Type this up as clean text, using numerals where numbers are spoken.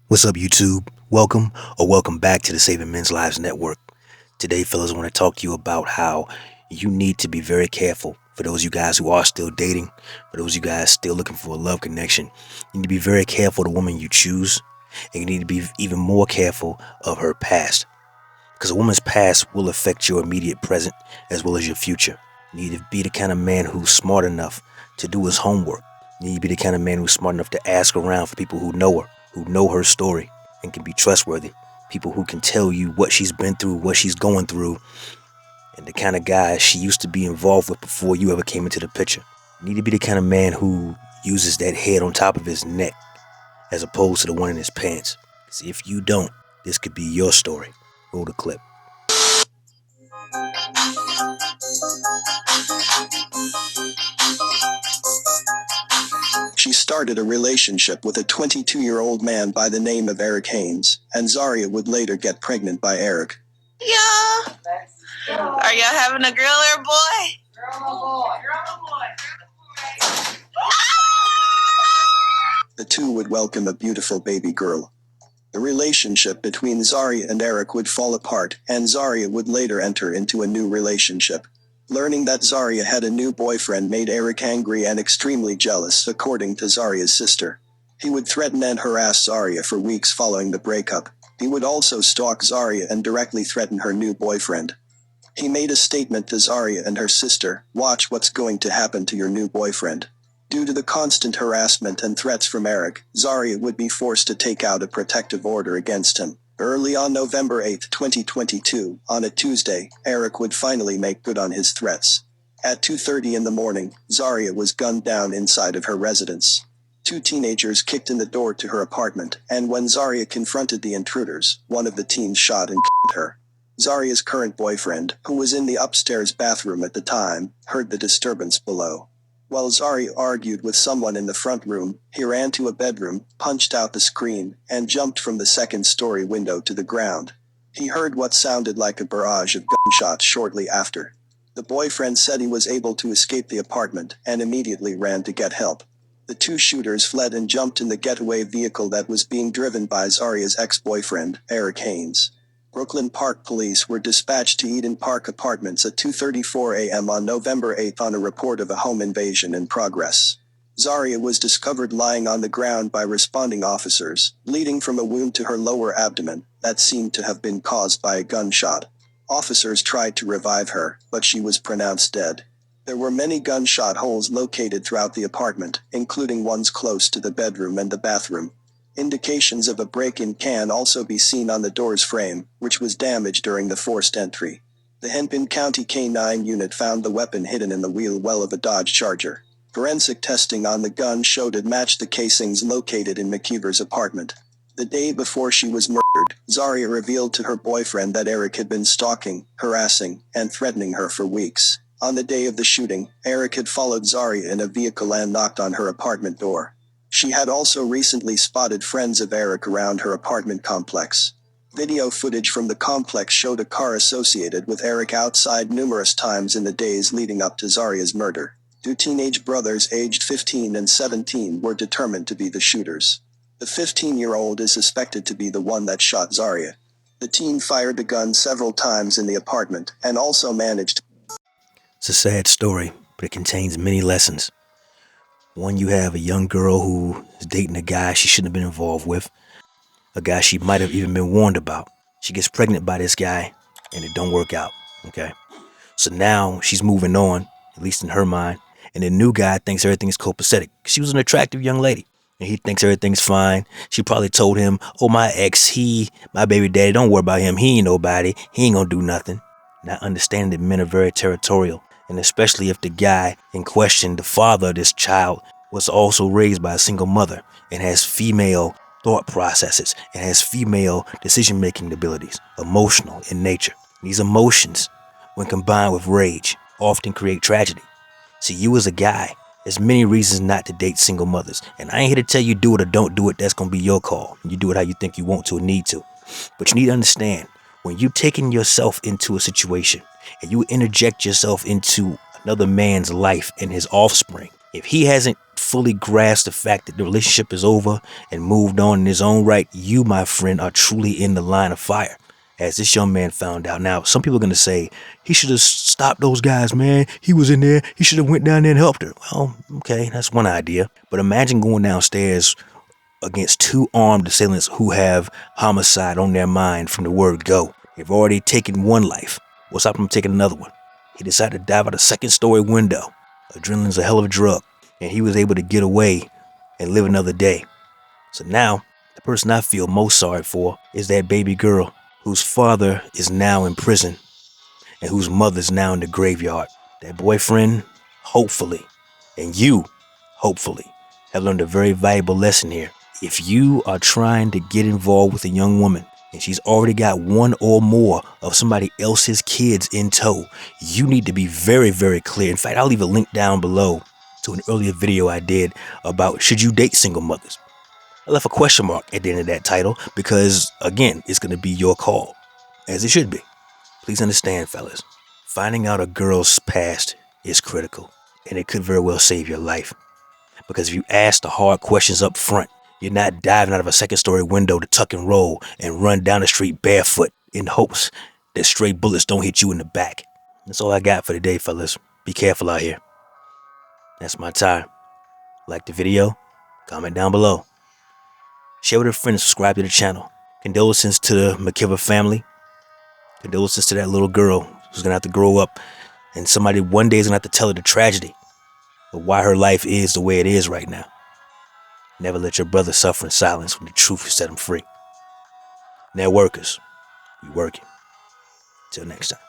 What's up, YouTube? Welcome back to the Saving Men's Lives Network. Today, fellas, I want to talk to you about how you need to be very careful. For those of you guys who are still dating, for those of you guys still looking for a love connection, you need to be very careful of the woman you choose, and you need to be even more careful of her past. Because a woman's past will affect your immediate present as well as your future. You need to be the kind of man who's smart enough to do his homework. You need to be the kind of man who's smart enough to ask around for people who know her, who know her story, and can be trustworthy. People who can tell you what she's been through, what she's going through, and the kind of guy she used to be involved with before you ever came into the picture. You need to be the kind of man who uses that head on top of his neck as opposed to the one in his pants. Because if you don't, this could be your story. Roll the clip. She started a relationship with a 22-year-old man by the name of Eric Haynes, and Zaria would later get pregnant by Eric. Yeah. Are y'all having a girl or a boy? Girl or boy. Girl or boy. The two would welcome a beautiful baby girl. The relationship between Zaria and Eric would fall apart, and Zaria would later enter into a new relationship. Learning that Zaria had a new boyfriend made Eric angry and extremely jealous, according to Zaria's sister. He would threaten and harass Zaria for weeks following the breakup. He would also stalk Zaria and directly threaten her new boyfriend. He made a statement to Zaria and her sister, "Watch what's going to happen to your new boyfriend." Due to the constant harassment and threats from Eric, Zaria would be forced to take out a protective order against him. Early on November 8, 2022, on a Tuesday, Eric would finally make good on his threats. At 2:30 in the morning, Zaria was gunned down inside of her residence. Two teenagers kicked in the door to her apartment, and when Zaria confronted the intruders, one of the teens shot and killed her. Zaria's current boyfriend, who was in the upstairs bathroom at the time, heard the disturbance below. While Zaria argued with someone in the front room, he ran to a bedroom, punched out the screen, and jumped from the second-story window to the ground. He heard what sounded like a barrage of gunshots shortly after. The boyfriend said he was able to escape the apartment, and immediately ran to get help. The two shooters fled and jumped in the getaway vehicle that was being driven by Zaria's ex-boyfriend, Eric Haynes. Brooklyn Park Police were dispatched to Eden Park Apartments at 2:34 a.m. on November 8 on a report of a home invasion in progress. Zaria was discovered lying on the ground by responding officers, bleeding from a wound to her lower abdomen that seemed to have been caused by a gunshot. Officers tried to revive her, but she was pronounced dead. There were many gunshot holes located throughout the apartment, including ones close to the bedroom and the bathroom. Indications of a break-in can also be seen on the door's frame, which was damaged during the forced entry. The Hennepin County K-9 unit found the weapon hidden in the wheel well of a Dodge Charger. Forensic testing on the gun showed it matched the casings located in McKeever's apartment. The day before she was murdered, Zaria revealed to her boyfriend that Eric had been stalking, harassing, and threatening her for weeks. On the day of the shooting, Eric had followed Zaria in a vehicle and knocked on her apartment door. She had also recently spotted friends of Eric around her apartment complex. Video footage from the complex showed a car associated with Eric outside numerous times in the days leading up to Zaria's murder. Two teenage brothers aged 15 and 17 were determined to be the shooters. The 15-year-old is suspected to be the one that shot Zaria. The teen fired the gun several times in the apartment and also managed. It's a sad story, but it contains many lessons. One, you have a young girl who is dating a guy she shouldn't have been involved with, a guy she might have even been warned about. She gets pregnant by this guy, and it don't work out, okay? So now she's moving on, at least in her mind, and the new guy thinks everything's copacetic. She was an attractive young lady, and he thinks everything's fine. She probably told him, "Oh, my ex, my baby daddy, don't worry about him. He ain't nobody. He ain't gonna do nothing." Not understanding that men are very territorial. And especially if the guy in question, the father of this child, was also raised by a single mother and has female thought processes and has female decision-making abilities, emotional in nature. These emotions, when combined with rage, often create tragedy. See, you as a guy, there's many reasons not to date single mothers. And I ain't here to tell you do it or don't do it. That's going to be your call. You do it how you think you want to or need to. But you need to understand, when you taking yourself into a situation and you interject yourself into another man's life and his offspring. If he hasn't fully grasped the fact that the relationship is over and moved on in his own right, you, my friend, are truly in the line of fire, as this young man found out. Now, some people are going to say, he should have stopped those guys, man. He was in there. He should have went down there and helped her. Well, okay, that's one idea. But imagine going downstairs against two armed assailants who have homicide on their mind from the word go. They've already taken one life. What's up from taking another one? He decided to dive out a second-story window. Adrenaline's a hell of a drug, and he was able to get away and live another day. So now, the person I feel most sorry for is that baby girl whose father is now in prison and whose mother's now in the graveyard. That boyfriend, hopefully, and you, hopefully, have learned a very valuable lesson here. If you are trying to get involved with a young woman and she's already got one or more of somebody else's kids in tow, you need to be very, very clear. In fact, I'll leave a link down below to an earlier video I did about should you date single mothers. I left a question mark at the end of that title because, again, it's going to be your call, as it should be. Please understand, fellas, finding out a girl's past is critical, and it could very well save your life. Because if you ask the hard questions up front, you're not diving out of a second-story window to tuck and roll and run down the street barefoot in hopes that stray bullets don't hit you in the back. That's all I got for today, fellas. Be careful out here. That's my time. Like the video, comment down below. Share with a friend and subscribe to the channel. Condolences to the McKiver family. Condolences to that little girl who's going to have to grow up and somebody one day is going to have to tell her the tragedy of why her life is the way it is right now. Never let your brother suffer in silence when the truth will set him free. Networkers, we working. Till next time.